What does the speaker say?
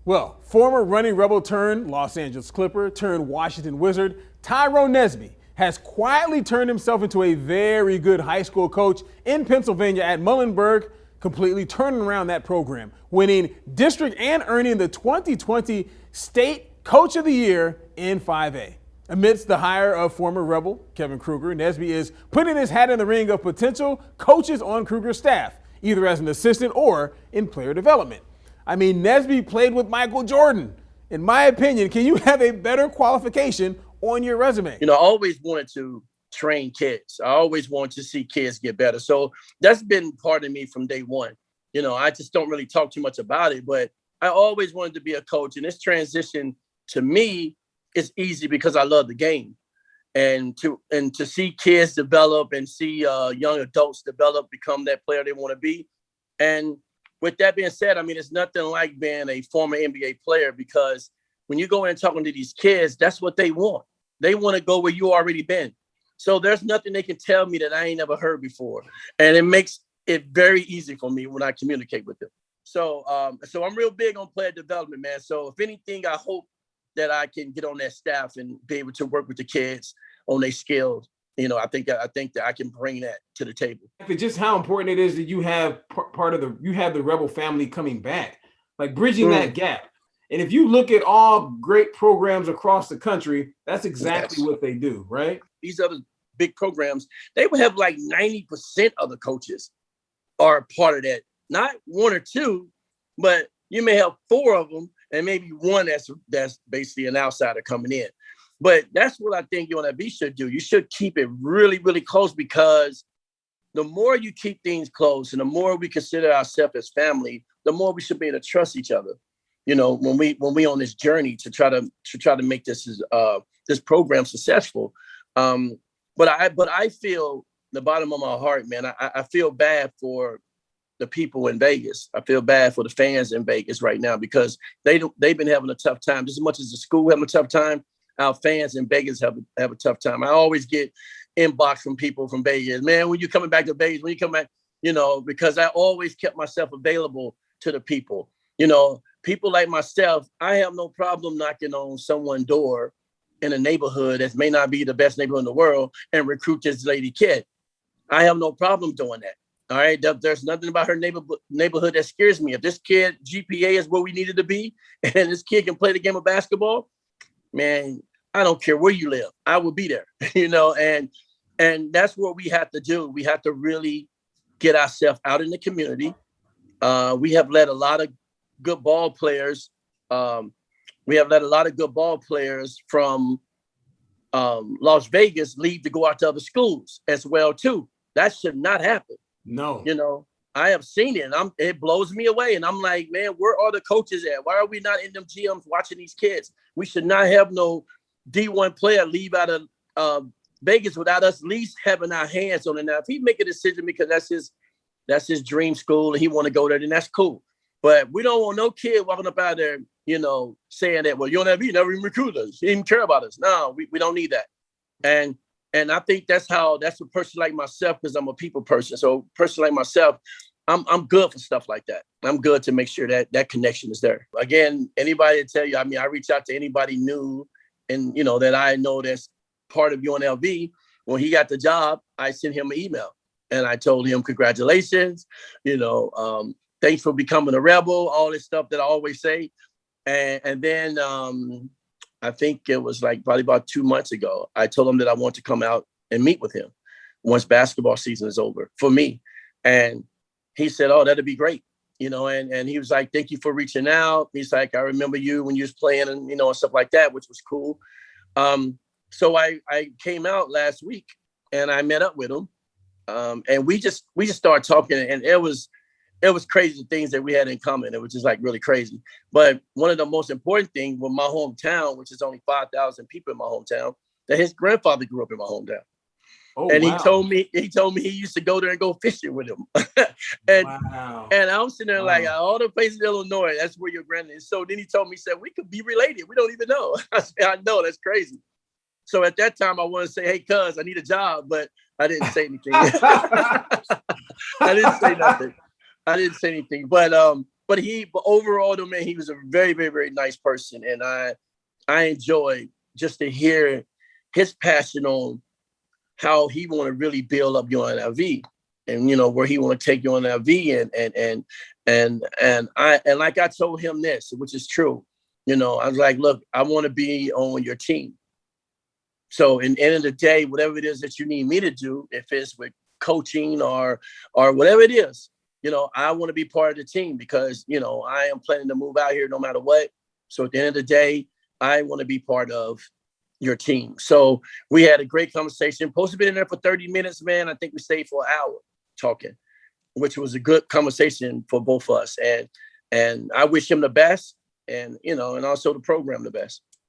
Well, former Runnin Rebel turned Los Angeles Clipper turned Washington Wizard Tyrone Nesby has quietly turned himself into a very good high school coach in Pennsylvania at Muhlenberg, completely turning around that program, winning district and earning the 2020 State Coach of the Year in 5A. Amidst the hire of former Rebel Kevin Kruger, Nesby is putting his hat in the ring of potential coaches on Kruger's staff, either as an assistant or in player development. I mean, Nesby played with Michael Jordan. In my opinion, can you have a better qualification on your resume? I always wanted to train kids. I always wanted to see kids get better. So that's been part of me from day one. I just don't really talk too much about it, but I always wanted to be a coach. And this transition to me is easy because I love the game. And to see kids develop and see young adults develop, become that player they want to be. And with that being said, I mean, it's nothing like being a former NBA player, because when you go in and talking to these kids, that's what they want. They want to go where you already been. So there's nothing they can tell me that I ain't never heard before. And it makes it very easy for me when I communicate with them. So I'm real big on player development, man. So if anything, I hope that I can get on that staff and be able to work with the kids on their skills. I think that I can bring that to the table. Just how important it is that you have you have the Rebel family coming back, like bridging that gap. And if you look at all great programs across the country, that's exactly what they do, right? These other big programs, they would have like 90% of the coaches are part of that. Not one or two, but you may have four of them and maybe one that's basically an outsider coming in. But that's what I think UNLV should do. You should keep it really, really close, because the more you keep things close and the more we consider ourselves as family, the more we should be able to trust each other. When we on this journey to try to make this program successful. But I feel the bottom of my heart, man, I feel bad for the people in Vegas. I feel bad for the fans in Vegas right now, because they've been having a tough time. Just as much as the school having a tough time, our fans in Vegas have a tough time. I always get inbox from people from Vegas. Man, when you coming back to Vegas, when you come back, because I always kept myself available to the people. People like myself, I have no problem knocking on someone's door in a neighborhood that may not be the best neighborhood in the world and recruit this lady kid. I have no problem doing that. All right. There's nothing about her neighborhood that scares me. If this kid GPA is where we needed to be and this kid can play the game of basketball, man, I don't care where you live. I will be there, and that's what we have to do. We have to really get ourselves out in the community. We have let a lot of good ball players. We have let a lot of good ball players from Las Vegas leave to go out to other schools as well too. That should not happen. No. I have seen it, and it blows me away. And I'm like, man, where are the coaches at? Why are we not in them GMs watching these kids? We should not have no D1 player leave out of Vegas without us at least having our hands on it. Now, if he make a decision because that's his dream school and he want to go there, then that's cool. But we don't want no kid walking up out there, saying that, well, UNLV never even recruited us. He didn't even care about us. No, we don't need that. And I think that's a person like myself, because I'm a people person. So a person like myself, I'm good for stuff like that. I'm good to make sure that connection is there. Again, anybody to tell you, I mean, I reach out to anybody new and, that I know that's part of UNLV. When he got the job, I sent him an email and I told him, congratulations, thanks for becoming a rebel, all this stuff that I always say. And then I think it was like probably about 2 months ago, I told him that I want to come out and meet with him once basketball season is over for me. And he said, oh, that'd be great. And he was like, thank you for reaching out. He's like, I remember you when you was playing and, and stuff like that, which was cool. So I came out last week and I met up with him. And we just started talking, and it was crazy things that we had in common. It was just like really crazy. But one of the most important things with my hometown, which is only 5,000 people in my hometown, that his grandfather grew up in my hometown. Oh, and wow. he told me he used to go there and go fishing with him. And I'm sitting there like, all the places in Illinois, that's where your granddad is. So then he told me, he said, we could be related. We don't even know. I said, I know, that's crazy. So at that time, I wanted to say, hey, cuz, I need a job, but I didn't say anything. I didn't say nothing. But but overall though, man, he was a very, very, very nice person. And I enjoy just to hear his passion on how he want to really build up UNLV and, you know, where he want to take UNLV and like I told him this, which is true, you know, I was like, look, I want to be on your team. So in the end of the day, whatever it is that you need me to do, if it's with coaching or whatever it is, you know, I want to be part of the team because, you know, I am planning to move out here no matter what. So at the end of the day, I want to be part of your team. So we had a great conversation. Supposed to be in there for 30 minutes, man. I think we stayed for an hour talking, which was a good conversation for both of us. And I wish him the best and, you know, and also the program the best.